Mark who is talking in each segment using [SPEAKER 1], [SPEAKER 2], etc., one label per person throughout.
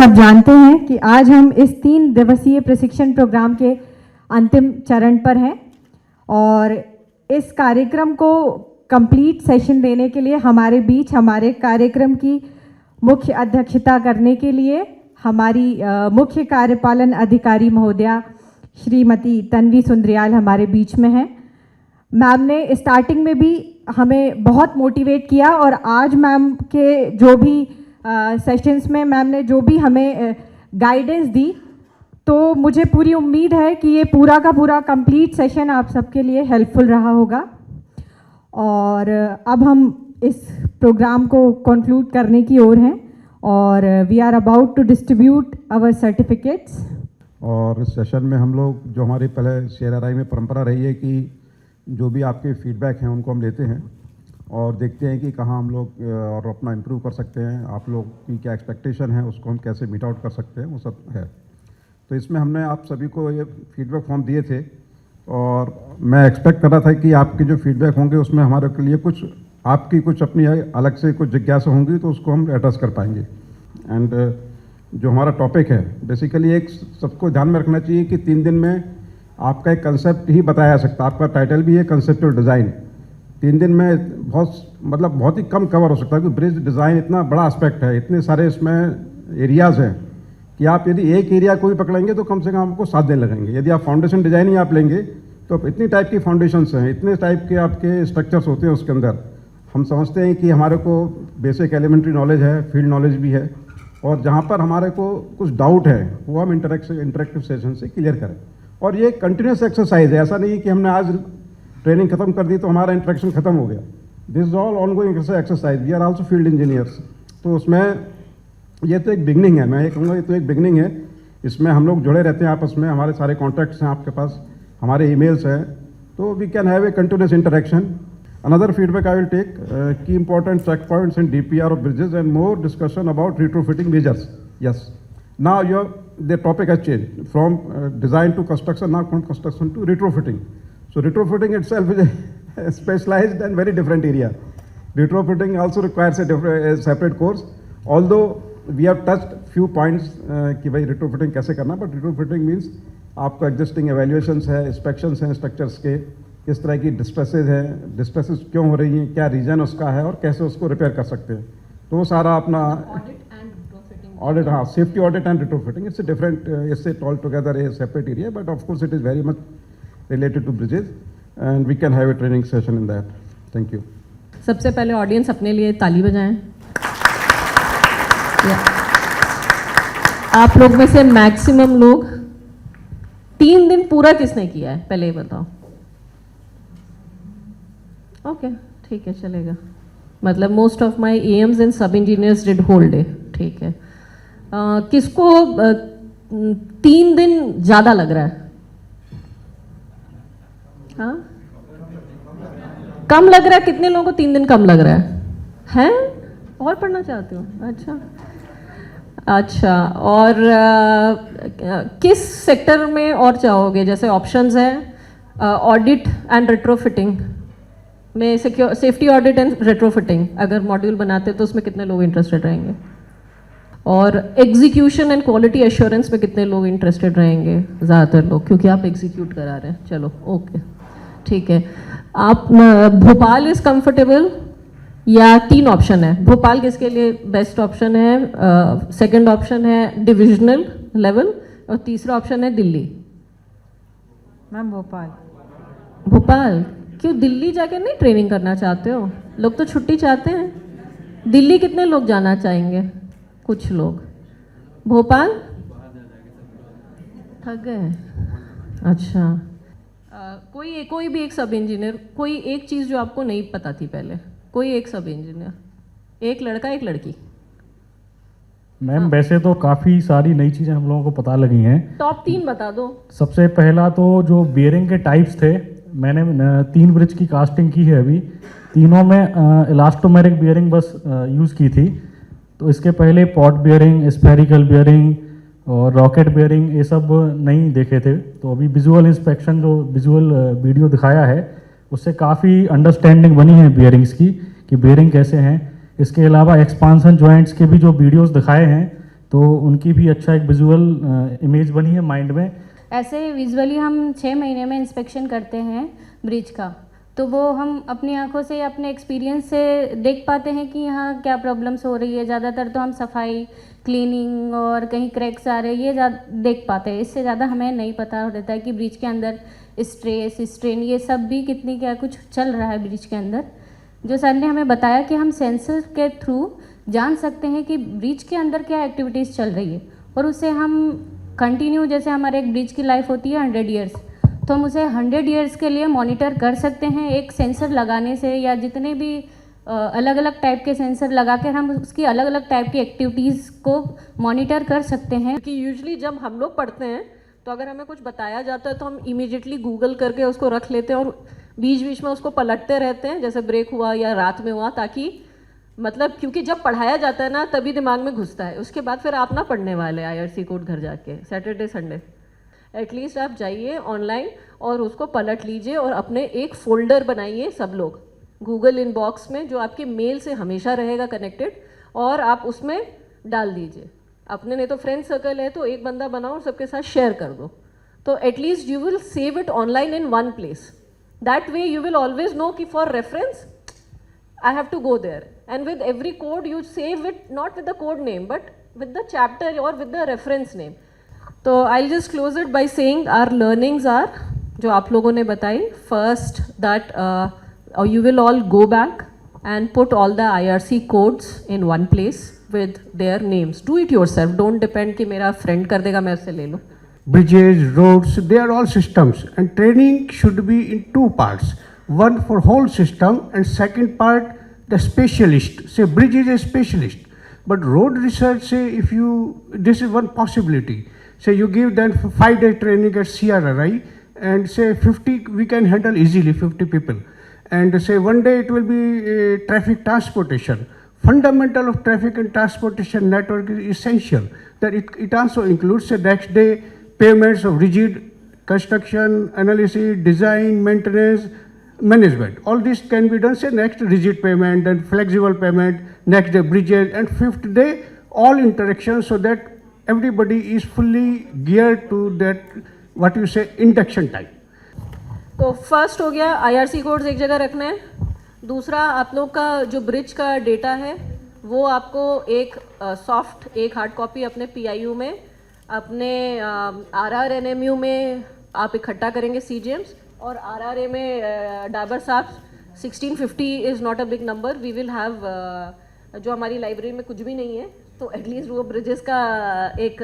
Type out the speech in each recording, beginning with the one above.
[SPEAKER 1] सब जानते हैं कि आज हम इस 3 दिवसीय प्रशिक्षण प्रोग्राम के अंतिम चरण पर हैं और इस कार्यक्रम को कंप्लीट सेशन देने के लिए हमारे बीच हमारे कार्यक्रम की मुख्य अध्यक्षता करने के लिए हमारी मुख्य कार्यपालन अधिकारी महोदया श्रीमती तन्वी सुंदरियाल हमारे बीच में हैं। मैम ने स्टार्टिंग में भी हमें बहुत मोटिवेट किया और आज मैम के जो भी सेशंस में मैम ने जो भी हमें गाइडेंस दी, तो मुझे पूरी उम्मीद है कि ये पूरा का पूरा कंप्लीट सेशन आप सबके लिए हेल्पफुल रहा होगा। और अब हम इस प्रोग्राम को कंक्लूड करने की ओर हैं और we are about to distribute our certificates.
[SPEAKER 2] और इस सेशन में हम लोग जो हमारी पहले CRRI में परंपरा रही है कि जो भी आपके फीडबैक हैं उनको हम लेते हैं और देखते हैं कि कहाँ हम लोग और अपना इम्प्रूव कर सकते हैं, आप लोग की क्या एक्सपेक्टेशन है उसको हम कैसे मीट आउट कर सकते हैं, वो सब है। तो इसमें हमने आप सभी को ये फीडबैक फॉर्म दिए थे और मैं एक्सपेक्ट कर रहा था कि आपके जो फीडबैक होंगे उसमें हमारे के लिए कुछ आपकी कुछ अपनी अलग से कुछ जिज्ञासा होंगी तो उसको हम एड्रेस कर पाएंगे। एंड जो हमारा टॉपिक है बेसिकली एक सबको ध्यान में रखना चाहिए कि 3 दिन में आपका एक कंसेप्ट ही बताया जा सकता है। आपका टाइटल भी है कंसेप्चुअल डिज़ाइन। 3 दिन में बहुत ही कम कवर हो सकता है क्योंकि ब्रिज डिज़ाइन इतना बड़ा एस्पेक्ट है, इतने सारे इसमें एरियाज़ हैं कि आप यदि एक एरिया को भी पकड़ेंगे तो कम से कम आपको 7 दिन लगेंगे। यदि आप फाउंडेशन डिज़ाइन ही आप लेंगे तो इतनी टाइप की फाउंडेशंस हैं, इतने टाइप के आपके स्ट्रक्चर्स होते हैं उसके अंदर। हम समझते हैं कि हमारे को बेसिक एलिमेंट्री नॉलेज है, फील्ड नॉलेज भी है और जहाँ पर हमारे को कुछ डाउट है वो हम इंटरेक्टिव सेशन से क्लियर करें। और ये कंटिन्यूस एक्सरसाइज है, ऐसा नहीं है कि हमने आज ट्रेनिंग खत्म कर दी तो हमारा इंटरेक्शन खत्म हो गया। This is all ongoing exercise. We are also field engineers. तो उसमें ये तो एक बिगनिंग है, मैं ये कहूँगा ये तो एक बिगनिंग है। इसमें हम लोग जुड़े रहते हैं आपस में, हमारे सारे कॉन्टैक्ट्स हैं आपके पास, हमारे ईमेल्स हैं, तो we can have a continuous interaction. Another feedback I will take, key important checkpoints in DPR of bridges and more discussion about retrofitting measures. Yes. Now the topic has changed from design to construction, now from construction to retrofitting. So retrofitting itself is a specialized and very different area. Retrofitting also requires a separate course. Although we have touched few points कि भाई retrofitting कैसे करना, but retrofitting means आपका existing evaluations है, inspections हैं structures के, किस तरह की डिस्ट्रेसेज है, डिस्ट्रेसेज क्यों हो रही हैं, क्या रीजन उसका है और कैसे उसको रिपेयर कर सकते हैं। तो वो सारा अपना ऑडिट, हाँ, safety audit and retrofitting, it's different, इससे all together a separate area, but of course it is very much related to bridges and we can have a training session in that. Thank you.
[SPEAKER 3] सबसे पहले audience अपने लिए ताली बजाएं। आप लोग में से मैक्सिमम लोग 3 दिन पूरा किसने किया है पहले ये बताओ। ओके, ठीक है, चलेगा। मतलब most of my AIIMS and सब इंजीनियर्स डिड होल डे, ठीक है। किसको 3 दिन ज़्यादा लग रहा है? हाँ, कम लग रहा है? कितने लोगों को 3 दिन कम लग रहा है? हैं? और पढ़ना चाहते हो? अच्छा। और किस सेक्टर में और चाहोगे? जैसे ऑप्शंस हैं ऑडिट एंड रेट्रोफिटिंग में, सेफ्टी ऑडिट एंड रेट्रोफिटिंग अगर मॉड्यूल बनाते तो उसमें कितने लोग इंटरेस्टेड रहेंगे? और एग्जीक्यूशन एंड क्वालिटी एश्योरेंस में कितने लोग इंटरेस्टेड रहेंगे? ज़्यादातर लोग, क्योंकि आप एग्जीक्यूट करा रहे हैं। चलो, ओके, ठीक है। आप भोपाल इज़ कंफर्टेबल या 3 ऑप्शन है? भोपाल किसके लिए बेस्ट ऑप्शन है? सेकंड ऑप्शन है डिविजनल लेवल और तीसरा ऑप्शन है दिल्ली।
[SPEAKER 1] मैम
[SPEAKER 3] भोपाल क्यों? दिल्ली जाके नहीं ट्रेनिंग करना चाहते हो? लोग तो छुट्टी चाहते हैं। दिल्ली कितने लोग जाना चाहेंगे? कुछ लोग। भोपाल थक गए? अच्छा। कोई भी एक सब इंजीनियर, कोई एक चीज़ जो आपको नहीं पता थी पहले, कोई एक सब इंजीनियर, एक लड़का एक लड़की।
[SPEAKER 4] मैम वैसे तो काफ़ी सारी नई चीज़ें हम लोगों को पता लगी हैं।
[SPEAKER 3] टॉप 3 बता दो।
[SPEAKER 4] सबसे पहला तो जो बियरिंग के टाइप्स थे, मैंने 3 ब्रिज की कास्टिंग की है अभी, तीनों में इलास्टोमेरिक बियरिंग बस यूज़ की थी। तो इसके पहले पॉट बियरिंग, स्फेरिकल बियरिंग और रॉकेट बियरिंग ये सब नहीं देखे थे। तो अभी विजुअल इंस्पेक्शन जो विजुअल वीडियो दिखाया है उससे काफ़ी अंडरस्टैंडिंग बनी है बियरिंग्स की कि बियरिंग कैसे हैं। इसके अलावा एक्सपांसन जॉइंट्स के भी जो वीडियोस दिखाए हैं तो उनकी भी अच्छा एक विजुअल इमेज बनी है माइंड में।
[SPEAKER 5] ऐसे विजुअली हम 6 महीने में इंस्पेक्शन करते हैं ब्रिज का, तो वो हम अपनी आंखों से अपने एक्सपीरियंस से देख पाते हैं कि यहाँ क्या प्रॉब्लम्स हो रही है। ज़्यादातर तो हम सफाई, क्लीनिंग और कहीं क्रैक्स आ रहे हैं ये देख पाते हैं, इससे ज़्यादा हमें नहीं पता रहता है कि ब्रिज के अंदर स्ट्रेस, स्ट्रेन, ये सब भी कितनी क्या कुछ चल रहा है ब्रिज के अंदर। जो सर ने हमें बताया कि हम सेंसर के थ्रू जान सकते हैं कि ब्रिज के अंदर क्या एक्टिविटीज़ चल रही है, और उससे हम कंटिन्यू, जैसे हमारे एक ब्रिज की लाइफ होती है 100 ईयर्स, तो हम उसे 100 ईयर्स के लिए मॉनिटर कर सकते हैं एक सेंसर लगाने से, या जितने भी अलग अलग टाइप के सेंसर लगा कर हम उसकी अलग अलग टाइप की एक्टिविटीज़ को मॉनिटर कर सकते हैं।
[SPEAKER 3] क्योंकि यूजुअली जब हम लोग पढ़ते हैं तो अगर हमें कुछ बताया जाता है तो हम इमीडिएटली गूगल करके उसको रख लेते हैं और बीच बीच में उसको पलटते रहते हैं, जैसे ब्रेक हुआ या रात में हुआ, ताकि मतलब क्योंकि जब पढ़ाया जाता है ना तभी दिमाग में घुसता है, उसके बाद फिर आप ना पढ़ने वाले IRC कोड घर जाके सैटरडे संडे। एटलीस्ट आप जाइए ऑनलाइन और उसको पलट लीजिए और अपने एक फ़ोल्डर बनाइए सब लोग गूगल इनबॉक्स में, जो आपके मेल से हमेशा रहेगा कनेक्टेड, और आप उसमें डाल दीजिए अपने, नहीं तो फ्रेंड सर्कल है तो एक बंदा बनाओ और सबके साथ शेयर कर दो, तो at least you will save it online in one place. That way you will always know कि for reference I have to go there, and with every code you save it not with the code name but with the chapter or with the reference name. So I'll just close it by saying our learnings are जो आप लोगों ने बताई, first that you will all go back and put all the IRC codes in one place with their names. Do it yourself, don't depend कि मेरा friend कर देगा मैं उससे ले लूँ.
[SPEAKER 6] Bridges, roads, they are all systems, and training should be in 2 parts. One for whole system, and second part the specialist. Say bridge is a specialist, but road research, say if you, this is one possibility. Say you give them 5-day training at CRRI, and say 50 we can handle easily 50 people, and say one day it will be traffic transportation. Fundamental of traffic and transportation network is essential. That it also includes the next day payments of rigid construction, analysis, design, maintenance, management. All this can be done, say next rigid payment, then flexible payment, next day bridges, and 5th day all interactions, so that everybody is fully geared to that, what you say, induction time.
[SPEAKER 3] तो first हो गया IRC codes एक जगह रखना है। दूसरा, आप लोग का जो ब्रिज का डेटा है वो आपको एक सॉफ्ट एक हार्ड कॉपी अपने PIU में, अपने RRNMU में आप इकट्ठा करेंगे CGMs, और RRA में डाबर साहब 1650 is not a big number. We will have जो हमारी लाइब्रेरी में कुछ भी नहीं है तो एटलीस्ट वो ब्रिजेस का एक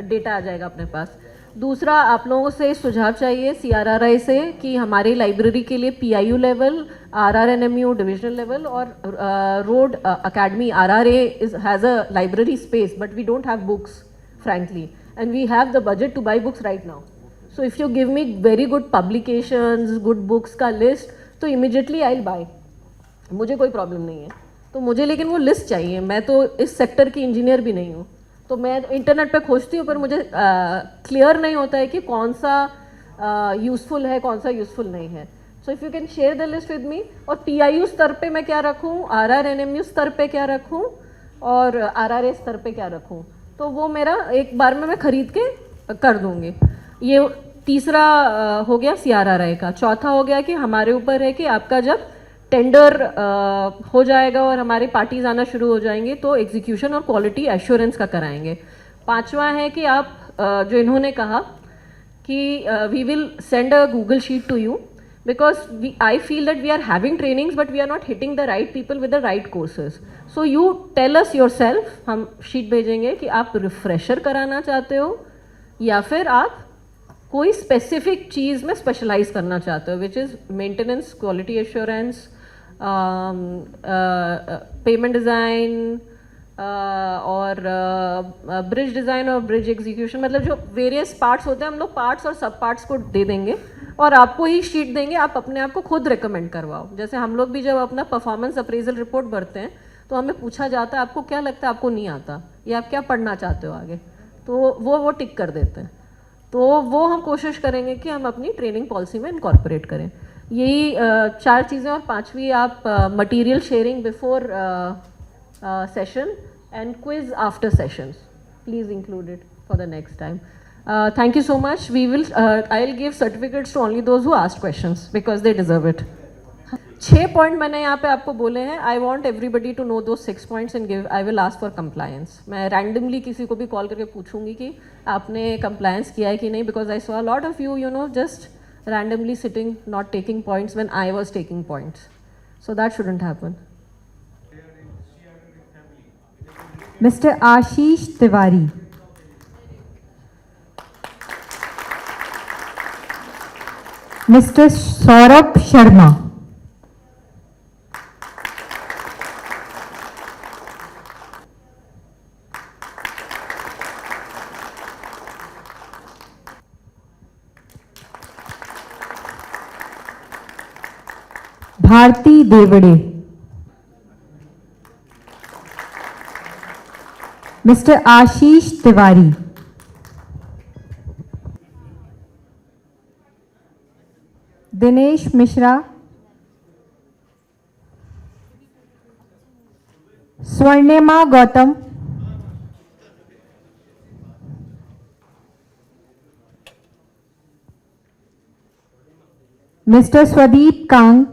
[SPEAKER 3] डेटा आ जाएगा अपने पास। दूसरा, आप लोगों से सुझाव चाहिए CRRI से कि हमारी लाइब्रेरी के लिए PIU level, RRNMU divisional level और road academy RRA has a library space, but we don't have books frankly, and we have the budget to buy books right now. So if you give me very good publications, good books का list, तो immediately I'll buy, मुझे कोई problem नहीं है। तो मुझे लेकिन वो लिस्ट चाहिए, मैं तो इस सेक्टर की इंजीनियर भी नहीं हूँ, तो मैं इंटरनेट पे खोजती हूँ पर मुझे क्लियर नहीं होता है कि कौन सा यूज़फुल है, कौन सा यूज़फुल नहीं है। So if you can share the list with me, और PIU स्तर पे मैं क्या रखूँ, RRNMU स्तर पे क्या रखूँ, और RRA स्तर पे क्या रखूँ, तो वो मेरा एक बार में मैं ख़रीद के कर दूँगी। ये तीसरा हो गया CRRI का। चौथा हो गया कि हमारे ऊपर है कि आपका जब टेंडर हो जाएगा और हमारी पार्टीज आना शुरू हो जाएंगे तो एग्जीक्यूशन और क्वालिटी एश्योरेंस का कराएंगे। पांचवा है कि आप जो इन्होंने कहा कि we will send a Google sheet to you, because I feel that we are having trainings but we are not hitting the right people with the right courses. So you tell us yourself, हम sheet भेजेंगे कि आप refresher कराना चाहते हो या फिर आप कोई स्पेसिफिक चीज़ में स्पेशलाइज करना चाहते हो, which is maintenance, quality assurance, payment design और ब्रिज डिज़ाइन और ब्रिज एग्जीक्यूशन, मतलब जो वेरियस पार्ट्स होते हैं हम लोग पार्ट्स और सब पार्ट्स को दे देंगे और आपको ही शीट देंगे, आप अपने आप को खुद रिकमेंड करवाओ। जैसे हम लोग भी जब अपना परफॉर्मेंस अप्रेजल रिपोर्ट भरते हैं तो हमें पूछा जाता है आपको क्या लगता है आपको नहीं आता या आप क्या पढ़ना चाहते हो आगे, तो वो टिक कर देते हैं। तो वो हम कोशिश करेंगे कि हम अपनी ट्रेनिंग पॉलिसी में इनकॉर्पोरेट करें। यही 4 चीज़ें, और 5वीं आप material sharing before session and quiz after sessions, please include it for the next time. Thank you so much. I'll give certificates to only those who asked questions because they deserve it. 6 point मैंने यहाँ पे आपको बोले हैं. I want everybody to know those 6 points and give. I will ask for compliance. मैं randomly किसी को भी कॉल करके पूछूंगी कि आपने कंप्लायंस किया है कि नहीं, because I saw a lot of you know just randomly sitting not taking points when I was taking points. So that shouldn't happen.
[SPEAKER 1] Mister Ashish Tiwari. Mister Saurabh Sharma. Bharti Devde. Mister Ashish Tiwari. Dinesh Mishra. Swarnima Gautam. Mister Swadeep Kang.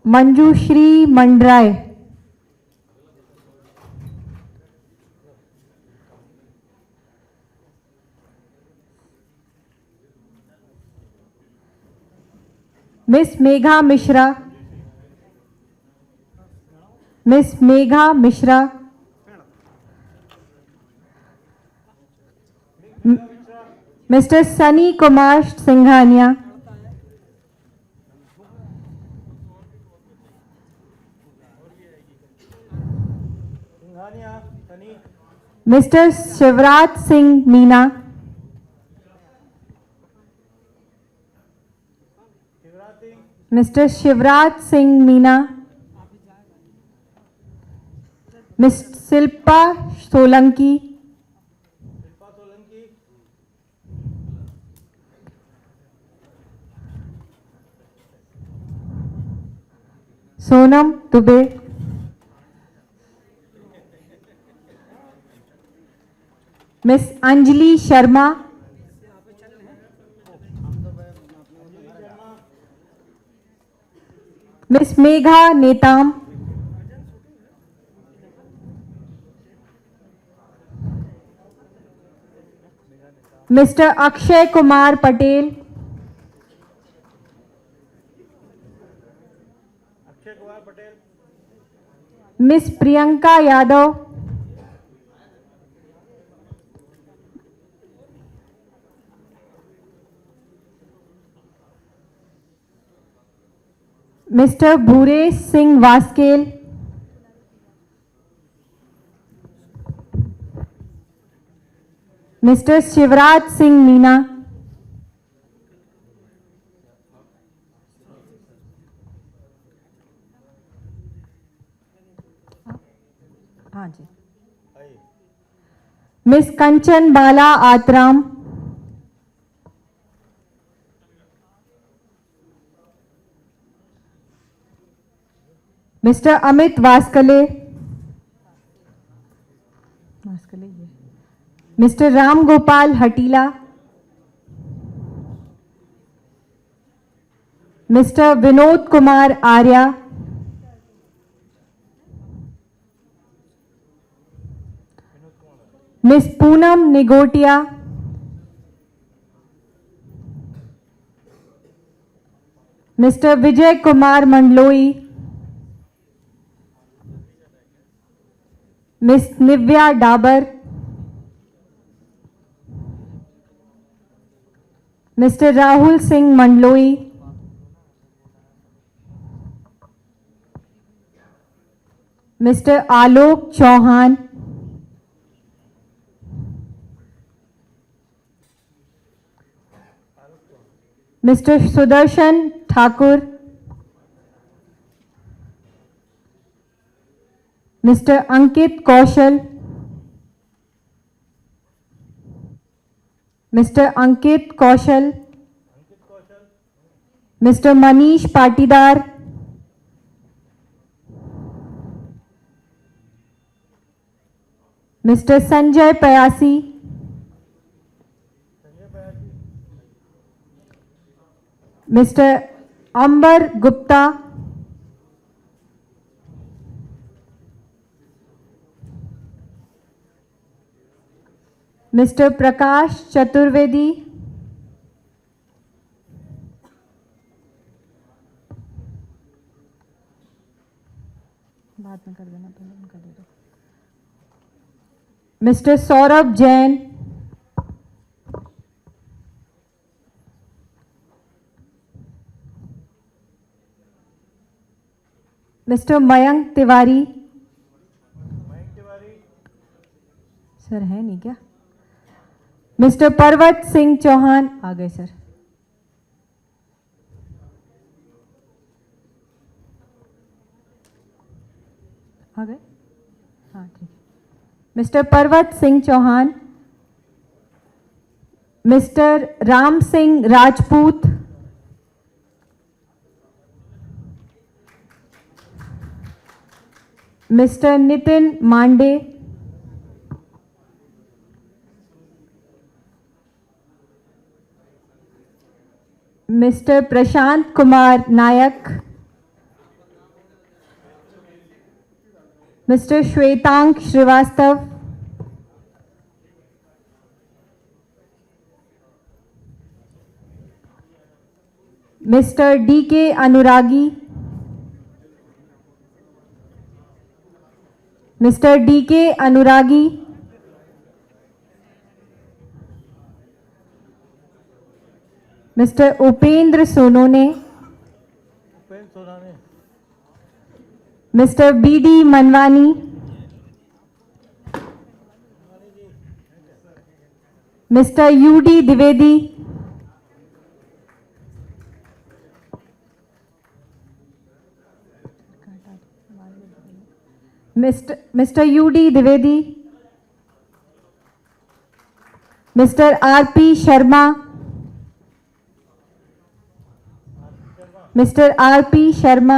[SPEAKER 1] Manjushree Mandray. Miss Megha Mishra. Miss Megha Mishra. Mister Sunny Kumar Singhania. Mister Shivraj Singh Meena. Mister Shivraj Singh Meena. Miss Shilpa Solanki. Sonam Dubey. Miss Anjali Sharma. Miss Megha Netam. Mister Akshay Kumar Patel. Miss Priyanka Yadav. Mister Bhuresh Singh Waskel. Mister Shivraj Singh Meena. हाँ जी. Miss Kanchan Bala Atram. Mister Amit Waskale. Mister Ram Gopal Hatila. Mister Vinod Kumar Arya. Miss Poonam Nigotia. Mister Vijay Kumar Mandloi. Miss Nivya Dabar. Mister Rahul Singh Mandloi. Mister Alok Chouhan. Mister Sudarshan Thakur. Mister Ankit Kaushal. Mister Ankit Kaushal. Mister Manish Patidar, mister Sanjay पयासी, mister अंबर Gupta, mister प्रकाश चतुर्वेदी, बाद में कर देना, पहले उनका दे दो, mister Saurabh Jain, mister Mayank Tiwari, sir है नहीं क्या? मिस्टर पर्वत सिंह चौहान आ गए सर। आ गए? हाँ ठीक है। Mister Parvat Singh Chouhan, mister Ram Singh Rajput, mister Nitin Mande, mister Prashant Kumar Nayak, mister Shwetank Shrivastava, mister D K Anuragi, mister D K Anuragi, mister Upendra Sonone, mister B D Manwani, mister U D Dwivedi, mister U D Dwivedi, mister R P Sharma, mister R P Sharma,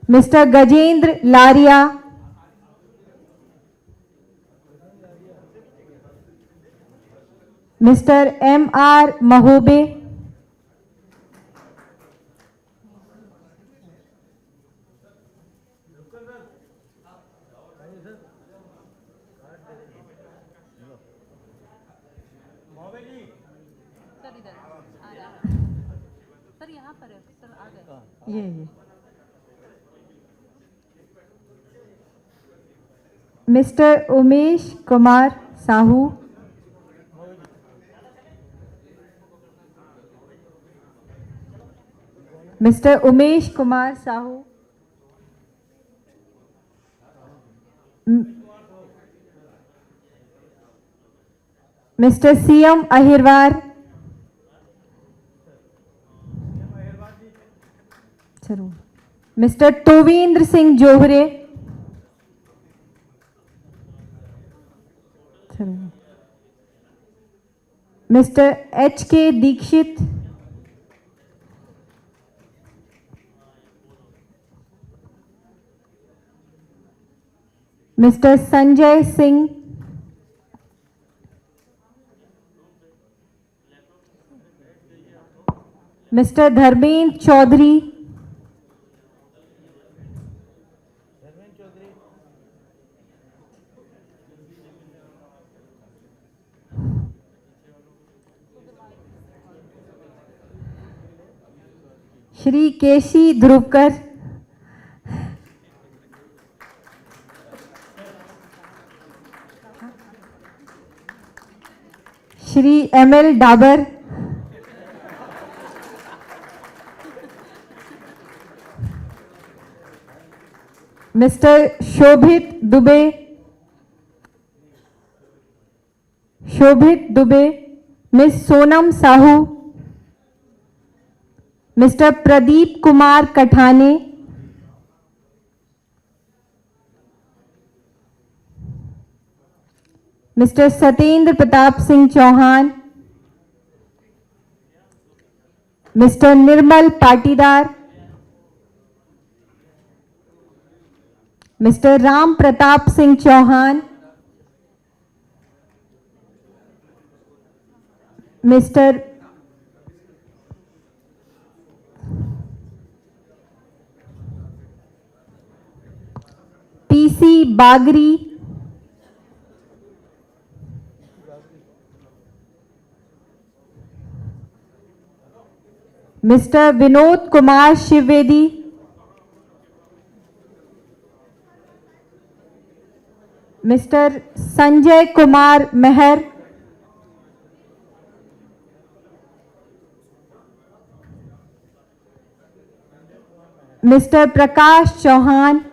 [SPEAKER 1] mister Gajendra Laria, mister M R Mahobe, ये mister Umesh Kumar Sahu, mister Umesh Kumar Sahu, mister CM Ahirwar, mister Tovendra Singh Johre, mister H K Dixit, mister Sanjay Singh, mister Dharmendra Chaudhary, Shri KC Dhruvkar, Shri M L Dabar, mister Shobhit Dubey, miss Sonam Sahu, mister Pradeep Kumar Kathane, mister Satyendra Pratap Singh Chouhan, mister Nirmal Patidar, mister Ram Pratap Singh Chouhan, mister PC Bagri, mister Vinod Kumar Shivvedi, mister Sanjay Kumar Mehar, mister Prakash Chouhan,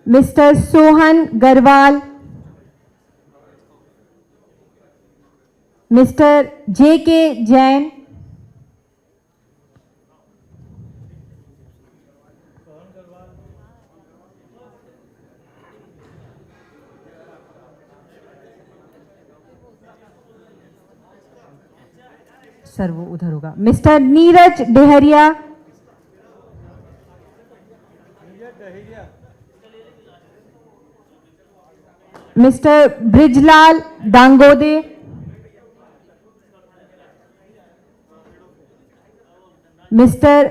[SPEAKER 1] mister Sohan Garwal, mister JK Jain, sir वो उधर होगा, mister Neeraj Dehariya, mister Brijlal Dangode, mister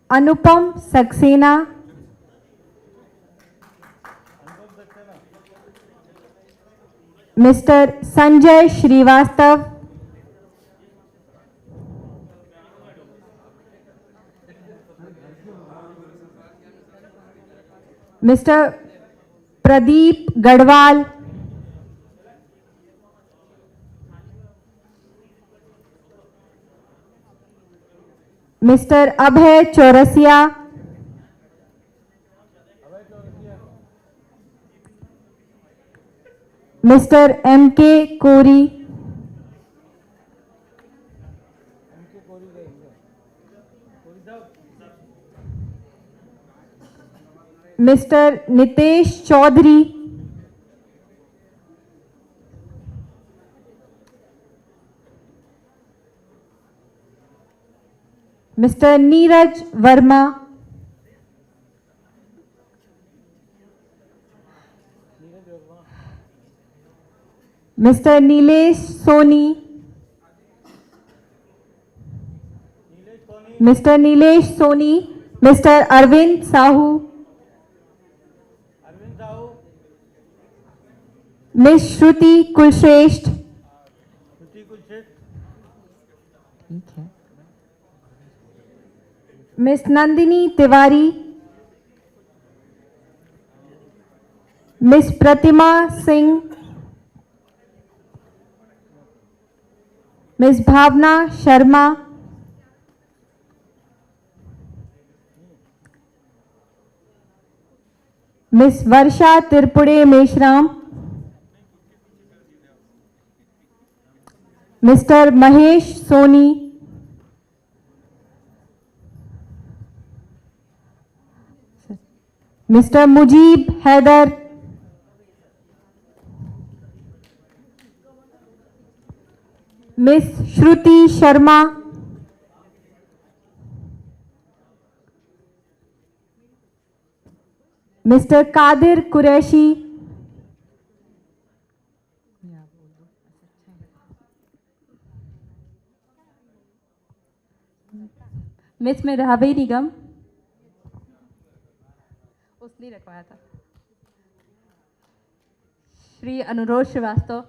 [SPEAKER 1] Anupam Saxena, mister Sanjay Shrivastava, mister Pradeep Garhwal, mister Abhay Chaurasia, mister MK Kori, mister Nitesh Chaudhary, mister Neeraj Verma, mister Nilesh Soni, mister Nilesh Soni, mister Arvind Sahu, miss Shruti Kulshreshtha, ठीक है, miss Nandini Tiwari, miss Pratima Singh, miss Bhavna Sharma, miss Varsha Tripure Meshram, mister Mahesh Soni, mister Mujeeb Haider, miss Shruti Sharma, mister Qadir Qureshi, miss Medhavi Nigam, उसने रखवाया था, श्री अनुरोध श्रीवास्तव,